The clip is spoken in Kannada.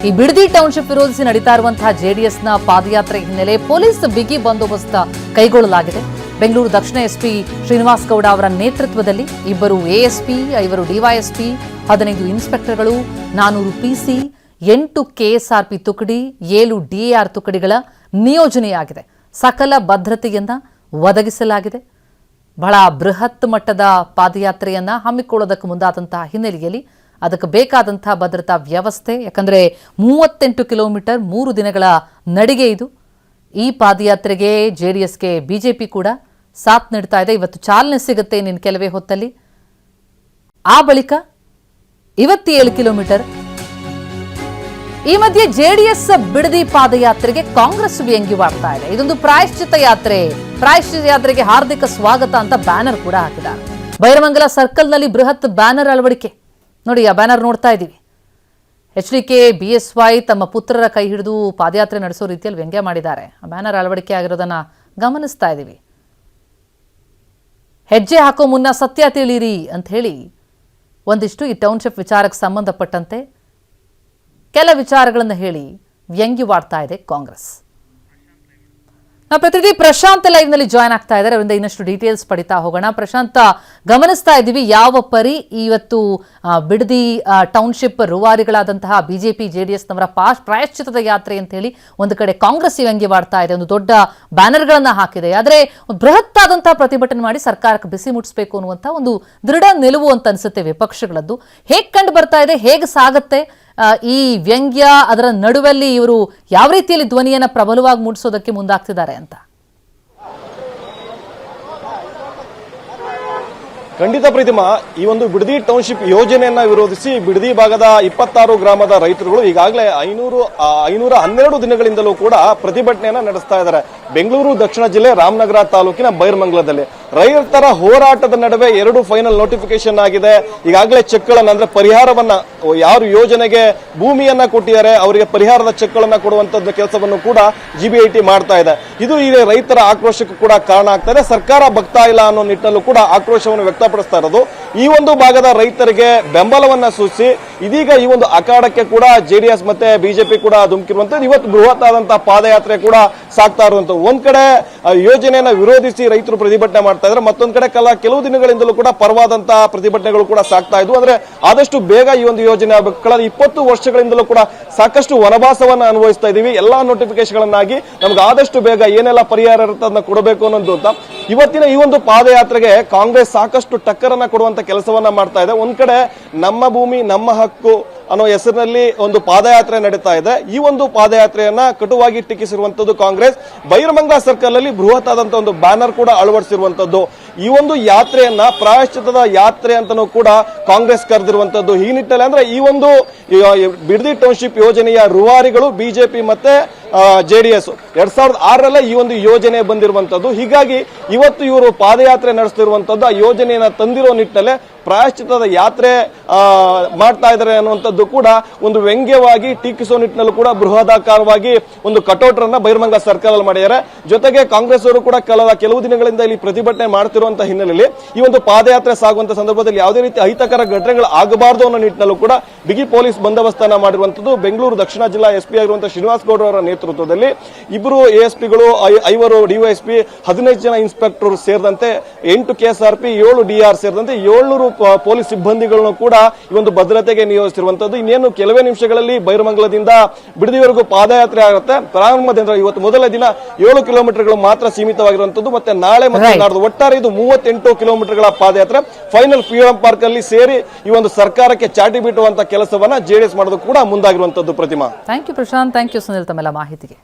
ಈ ಬಿಡದಿ ಟೌನ್ಶಿಪ್ ವಿರೋಧಿಸಿ ನಡೀತಾ ಇರುವಂತಹ ಜೆಡಿಎಸ್ನ ಪಾದಯಾತ್ರೆ ಹಿನ್ನೆಲೆ ಪೊಲೀಸ್ ಬಿಗಿ ಬಂದೋಬಸ್ತ್ ಕೈಗೊಳ್ಳಲಾಗಿದೆ. ಬೆಂಗಳೂರು ದಕ್ಷಿಣ ಎಸ್ಪಿ ಶ್ರೀನಿವಾಸ್ ಗೌಡ ಅವರ ನೇತೃತ್ವದಲ್ಲಿ 2 ಎಎಸ್ಪಿ, 5 ಡಿವೈಎಸ್ಪಿ, 15 ಇನ್ಸ್ಪೆಕ್ಟರ್ಗಳು, 400 ಪಿಸಿ, 8 ಕೆಎಸ್ಆರ್ಪಿ ತುಕಡಿ, 7 ಡಿಎಆರ್ ತುಕಡಿಗಳ ನಿಯೋಜನೆಯಾಗಿದೆ. ಸಕಲ ಭದ್ರತೆಯನ್ನ ಒದಗಿಸಲಾಗಿದೆ. ಬಹಳ ಬೃಹತ್ ಮಟ್ಟದ ಪಾದಯಾತ್ರೆಯನ್ನ ಹಮ್ಮಿಕೊಳ್ಳೋದಕ್ಕೆ ಮುಂದಾದಂತಹ ಹಿನ್ನೆಲೆಯಲ್ಲಿ ಅದಕ್ಕೆ ಬೇಕಾದಂತಹ ಭದ್ರತಾ ವ್ಯವಸ್ಥೆ, ಯಾಕಂದ್ರೆ 38 ಕಿಲೋಮೀಟರ್ 3 ದಿನಗಳ ನಡಿಗೆ ಇದು. ಈ ಪಾದಯಾತ್ರೆಗೆ ಜೆಡಿಎಸ್ಗೆ ಬಿಜೆಪಿ ಕೂಡ ಸಾಥ್ ನೀಡ್ತಾ ಇದೆ. ಇವತ್ತು ಚಾಲನೆ ಸಿಗುತ್ತೆ ಇನ್ನು ಕೆಲವೇ ಹೊತ್ತಲ್ಲಿ. ಆ ಬಳಿಕ 27 ಕಿಲೋಮೀಟರ್. ಈ ಮಧ್ಯೆ ಜೆಡಿಎಸ್ ಬಿಡದಿ ಪಾದಯಾತ್ರೆಗೆ ಕಾಂಗ್ರೆಸ್ ವ್ಯಂಗ್ಯವಾಡ್ತಾ ಇದೆ. ಇದೊಂದು ಪ್ರಾಯಶ್ಚಿತ್ತ ಯಾತ್ರೆ, ಪ್ರಾಯಶ್ಚಿತ್ತ ಯಾತ್ರೆಗೆ ಹಾರ್ದಿಕ ಸ್ವಾಗತ ಅಂತ ಬ್ಯಾನರ್ ಕೂಡ ಹಾಕಿದ್ದಾರೆ. ಬೈರಮಂಗಲ ಸರ್ಕಲ್ನಲ್ಲಿ ಬೃಹತ್ ಬ್ಯಾನರ್ ಅಳವಡಿಕೆ ನೋಡಿ. ಆ ಬ್ಯಾನರ್ ನೋಡ್ತಾ ಇದ್ದೀವಿ. ಎಚ್ಡಿಕೆ ಬಿಎಸ್ವೈ ತಮ್ಮ ಪುತ್ರರ ಕೈ ಹಿಡಿದು ಪಾದಯಾತ್ರೆ ನಡೆಸೋ ರೀತಿಯಲ್ಲಿ ವ್ಯಂಗ್ಯ ಮಾಡಿದ್ದಾರೆ. ಆ ಬ್ಯಾನರ್ ಅಳವಡಿಕೆ ಆಗಿರೋದನ್ನ ಗಮನಿಸ್ತಾ ಇದ್ದೀವಿ. ಹೆಜ್ಜೆ ಹಾಕೋ ಮುನ್ನ ಸತ್ಯ ತಿಳಿಯಿರಿ ಅಂತ ಹೇಳಿ ಒಂದಿಷ್ಟು ಈ ಟೌನ್ಶಿಪ್ ವಿಚಾರಕ್ಕೆ ಸಂಬಂಧಪಟ್ಟಂತೆ ಕೆಲ ವಿಚಾರಗಳನ್ನು ಹೇಳಿ ವ್ಯಂಗ್ಯವಾಡ್ತಾ ಇದೆ ಕಾಂಗ್ರೆಸ್. ನಾವು ಪ್ರತಿನಿಧಿ ಪ್ರಶಾಂತ್ ಲೈವ್ ನಲ್ಲಿ ಜಾಯ್ನ್ ಆಗ್ತಾ ಇದ್ದಾರೆ. ಅವರಿಂದ ಇನ್ನಷ್ಟು ಡೀಟೇಲ್ಸ್ ಪಡಿತಾ ಹೋಗೋಣ. ಪ್ರಶಾಂತ್, ಗಮನಿಸ್ತಾ ಇದ್ದೀವಿ ಯಾವ ಪರಿ ಇವತ್ತು ಬಿಡದಿ ಟೌನ್ಶಿಪ್ ರೂವಾರಿಗಳಾದಂತಹ ಬಿಜೆಪಿ ಜೆಡಿಎಸ್ ನವರ ಪ್ರಾಯಶ್ಚಿತ್ತದ ಯಾತ್ರೆ ಅಂತ ಹೇಳಿ ಒಂದು ಕಡೆ ಕಾಂಗ್ರೆಸ್ ವ್ಯಂಗ್ಯವಾಡ್ತಾ ಇದೆ, ಒಂದು ದೊಡ್ಡ ಬ್ಯಾನರ್ಗಳನ್ನ ಹಾಕಿದೆ. ಆದರೆ ಬೃಹತ್ ಆದಂತಹ ಪ್ರತಿಭಟನೆ ಮಾಡಿ ಸರ್ಕಾರಕ್ಕೆ ಬಿಸಿ ಮುಟ್ಟಿಸಬೇಕು ಅನ್ನುವಂಥ ಒಂದು ದೃಢ ನಿಲುವು ಅಂತ ಅನ್ಸುತ್ತೆ ವಿಪಕ್ಷಗಳದ್ದು. ಹೇಗೆ ಕಂಡು ಬರ್ತಾ ಇದೆ, ಹೇಗೆ ಸಾಗುತ್ತೆ ಈ ವ್ಯಂಗ್ಯ? ಅದರ ನಡುವಲ್ಲಿ ಇವರು ಯಾವ ರೀತಿಯಲ್ಲಿ ಧ್ವನಿಯನ್ನ ಪ್ರಬಲವಾಗಿ ಮೂಡಿಸೋದಕ್ಕೆ ಮುಂದಾಗ್ತಿದ್ದಾರೆ ಅಂತ? ಖಂಡಿತ ಪ್ರೀತಿಮಾ, ಈ ಒಂದು ಬಿಡದಿ ಟೌನ್ಶಿಪ್ ಯೋಜನೆಯನ್ನ ವಿರೋಧಿಸಿ ಬಿಡದಿ ಭಾಗದ 26 ಗ್ರಾಮದ ರೈತರುಗಳು ಈಗಾಗಲೇ 512 ದಿನಗಳಿಂದಲೂ ಕೂಡ ಪ್ರತಿಭಟನೆಯನ್ನ ನಡೆಸ್ತಾ ಇದ್ದಾರೆ. ಬೆಂಗಳೂರು ದಕ್ಷಿಣ ಜಿಲ್ಲೆ ರಾಮನಗರ ತಾಲೂಕಿನ ಬೈರಮಂಗಲದಲ್ಲಿ ರೈತರ ಹೋರಾಟದ ನಡುವೆ 2 ಫೈನಲ್ ನೋಟಿಫಿಕೇಶನ್ ಆಗಿದೆ. ಈಗಾಗಲೇ ಚೆಕ್ಗಳನ್ನ, ಅಂದ್ರೆ ಪರಿಹಾರವನ್ನ, ಯಾರು ಯೋಜನೆಗೆ ಭೂಮಿಯನ್ನ ಕೊಟ್ಟಿದ್ದಾರೆ ಅವರಿಗೆ ಪರಿಹಾರದ ಚೆಕ್ಗಳನ್ನ ಕೊಡುವಂತದ್ದು ಕೆಲಸವನ್ನು ಕೂಡ ಜಿಬಿಐಟಿ ಮಾಡ್ತಾ ಇದೆ. ಇದು ಈಗ ರೈತರ ಆಕ್ರೋಶಕ್ಕೂ ಕೂಡ ಕಾರಣ ಆಗ್ತಾ ಇದೆ. ಸರ್ಕಾರ ಬಗ್ತಾ ಇಲ್ಲ ಅನ್ನೋ ನಿಟ್ಟಿನಲ್ಲೂ ಕೂಡ ಆಕ್ರೋಶವನ್ನು ವ್ಯಕ್ತಪಡಿಸ್ತಾ ಇರೋದು. ಈ ಒಂದು ಭಾಗದ ರೈತರಿಗೆ ಬೆಂಬಲವನ್ನ ಸೂಚಿಸಿ ಇದೀಗ ಈ ಒಂದು ಅಖಾಡಕ್ಕೆ ಕೂಡ ಜೆಡಿಎಸ್ ಮತ್ತೆ ಬಿಜೆಪಿ ಕೂಡ ಧುಮುಕಿರುವಂತದ್ದು. ಇವತ್ತು ಬೃಹತ್ ಆದಂತಹ ಪಾದಯಾತ್ರೆ ಕೂಡ ಸಾಗ್ತಾ ಇರುವಂತದ್ದು. ಒಂದ್ ಕಡೆ ಯೋಜನೆಯನ್ನ ವಿರೋಧಿಸಿ ರೈತರು ಪ್ರತಿಭಟನೆ ಮಾಡ್ತಾ ಇದ್ದಾರೆ, ಮತ್ತೊಂದ್ ಕಡೆ ಕೆಲವು ದಿನಗಳಿಂದಲೂ ಕೂಡ ಪರವಾದಂತಹ ಪ್ರತಿಭಟನೆಗಳು ಕೂಡ ಸಾಗ್ತಾ ಇದ್ವು. ಅಂದ್ರೆ ಆದಷ್ಟು ಬೇಗ ಈ ಒಂದು ಯೋಜನೆ ಆಗಬೇಕು. ಕಳೆದ 20 ವರ್ಷಗಳಿಂದಲೂ ಕೂಡ ಸಾಕಷ್ಟು ವನವಾಸವನ್ನ ಅನುಭವಿಸ್ತಾ ಇದೀವಿ. ಎಲ್ಲಾ ನೋಟಿಫಿಕೇಶನ್ಗಳನ್ನಾಗಿ ನಮ್ಗೆ ಆದಷ್ಟು ಬೇಗ ಏನೆಲ್ಲ ಪರಿಹಾರ ಇರುತ್ತೆ ಅದನ್ನ ಕೊಡಬೇಕು ಅನ್ನೋದು ಅಂತ ಇವತ್ತಿನ ಈ ಒಂದು ಪಾದಯಾತ್ರೆಗೆ ಕಾಂಗ್ರೆಸ್ ಸಾಕಷ್ಟು ಟಕ್ಕರನ್ನ ಕೊಡುವಂತ ಕೆಲಸವನ್ನ ಮಾಡ್ತಾ ಇದೆ. ಒಂದ್ ಕಡೆ ನಮ್ಮ ಭೂಮಿ ನಮ್ಮ ಹಕ್ಕು ಅನ್ನೋ ಹೆಸರಿನಲ್ಲಿ ಒಂದು ಪಾದಯಾತ್ರೆ ನಡೀತಾ ಇದೆ. ಈ ಒಂದು ಪಾದಯಾತ್ರೆಯನ್ನ ಕಟುವಾಗಿ ಟೀಕಿಸಿರುವಂತದ್ದು ಕಾಂಗ್ರೆಸ್. ಬೈರಮಂಗಲ ಸರ್ಕಲ್ ಅಲ್ಲಿ ಬೃಹತ್ ಆದಂತಹ ಒಂದು ಬ್ಯಾನರ್ ಕೂಡ ಅಳವಡಿಸಿರುವಂತದ್ದು. ಈ ಒಂದು ಯಾತ್ರೆಯನ್ನ ಪ್ರಾಯಶ್ಚಿತ್ತದ ಯಾತ್ರೆ ಅಂತಾನೂ ಕೂಡ ಕಾಂಗ್ರೆಸ್ ಕರೆದಿರುವಂತದ್ದು. ಈ ನಿಟ್ಟಿನಲ್ಲಿ ಅಂದ್ರೆ ಈ ಒಂದು ಬಿಡದಿ ಟೌನ್ಶಿಪ್ ಯೋಜನೆಯ ರೂವಾರಿಗಳು ಬಿಜೆಪಿ ಮತ್ತೆ ಜೆಡಿಎಸ್ 2006ರಲ್ಲೇ ಈ ಒಂದು ಯೋಜನೆ ಬಂದಿರುವಂತದ್ದು. ಹೀಗಾಗಿ ಇವತ್ತು ಇವರು ಪಾದಯಾತ್ರೆ ನಡೆಸ್ತಿರುವಂತದ್ದು ಆ ಯೋಜನೆಯನ್ನ ತಂದಿರೋ ನಿಟ್ಟಿನಲ್ಲೇ ಪ್ರಾಯಶ್ಚಿತ್ತದ ಯಾತ್ರೆ ಮಾಡ್ತಾ ಇದ್ದಾರೆ ಅನ್ನುವಂಥದ್ದು ಕೂಡ ಒಂದು ವ್ಯಂಗ್ಯವಾಗಿ ಟೀಕಿಸೋ ನಿಟ್ಟಿನಲ್ಲೂ ಕೂಡ ಬೃಹದಾಕಾರವಾಗಿ ಒಂದು ಕಟೌಟರನ್ನ ಬೈರಮಂಗಲ ಸರ್ಕಲ್ ಅಲ್ಲಿ ಮಾಡಿದ್ದಾರೆ. ಜೊತೆಗೆ ಕಾಂಗ್ರೆಸ್ ಅವರು ಕೂಡ ಕೆಲವು ದಿನಗಳಿಂದ ಇಲ್ಲಿ ಪ್ರತಿಭಟನೆ ಮಾಡ್ತಿರುವಂತಹ ಹಿನ್ನೆಲೆಯಲ್ಲಿ ಈ ಒಂದು ಪಾದಯಾತ್ರೆ ಸಾಗುವಂತ ಸಂದರ್ಭದಲ್ಲಿ ಯಾವುದೇ ರೀತಿ ಅಹಿತಕರ ಘಟನೆಗಳು ಆಗಬಾರದು ಅನ್ನೋ ನಿಟ್ಟಿನಲ್ಲೂ ಕೂಡ ಬಿಗಿ ಪೊಲೀಸ್ ಬಂದೋಬಸ್ತನ್ನ ಮಾಡಿರುವಂತದ್ದು. ಬೆಂಗಳೂರು ದಕ್ಷಿಣ ಜಿಲ್ಲಾ ಎಸ್ಪಿ ಆಗಿರುವಂತಹ ಶ್ರೀನಿವಾಸ್ ಗೌಡ ಅವರ ನೇತೃತ್ವದಲ್ಲಿ 2 ಎಎಸ್ಪಿಗಳು, 5 ಡಿವೈಎಸ್ಪಿ, 15 ಜನ ಇನ್ಸ್ಪೆಕ್ಟರ್ ಸೇರಿದಂತೆ 8 ಕೆಎಸ್ಆರ್ಪಿ, 7 ಡಿಆರ್ ಸೇರಿದಂತೆ 700 ಪೊಲೀಸ್ ಸಿಬ್ಬಂದಿಗಳನ್ನು ಕೂಡ ಈ ಒಂದು ಭದ್ರತೆಗೆ ನಿಯೋಜಿಸಿರುವಂತದ್ದು. ಇನ್ನೇನು ಕೆಲವೇ ನಿಮಿಷಗಳಲ್ಲಿ ಬೈರಮಂಗಲದಿಂದ ಬಿಡದಿವರೆಗೂ ಪಾದಯಾತ್ರೆ ಆಗುತ್ತೆ. ಪ್ರಾರಂಭದಿಂದ ಇವತ್ತು ಮೊದಲ ದಿನ 7 ಕಿಲೋಮೀಟರ್ಗಳು ಮಾತ್ರ ಸೀಮಿತವಾಗಿರುವಂತದ್ದು. ಮತ್ತೆ ನಾಳೆ ಮತ್ತೆ ನಾಡ್ದು ಒಟ್ಟಾರೆ ಇದು 38 ಕಿಲೋಮೀಟರ್ಗಳ ಪಾದಯಾತ್ರೆ. ಫೈನಲ್ ಫ್ರೀಡಂ ಪಾರ್ಕ್ ಅಲ್ಲಿ ಸೇರಿ ಈ ಒಂದು ಸರ್ಕಾರಕ್ಕೆ ಚಾಟಿ ಬಿಟ್ಟುವಂತ ಕೆಲಸವನ್ನ ಜೆಡಿಎಸ್ ಮಾಡೋದು ಕೂಡ ಮುಂದಾಗಿರುವಂತದ್ದು. Pratima, thank you Prashant, thank you Sunil ತಮ್ಮೆಲ್ಲ ಮಾಹಿತಿಗೆ.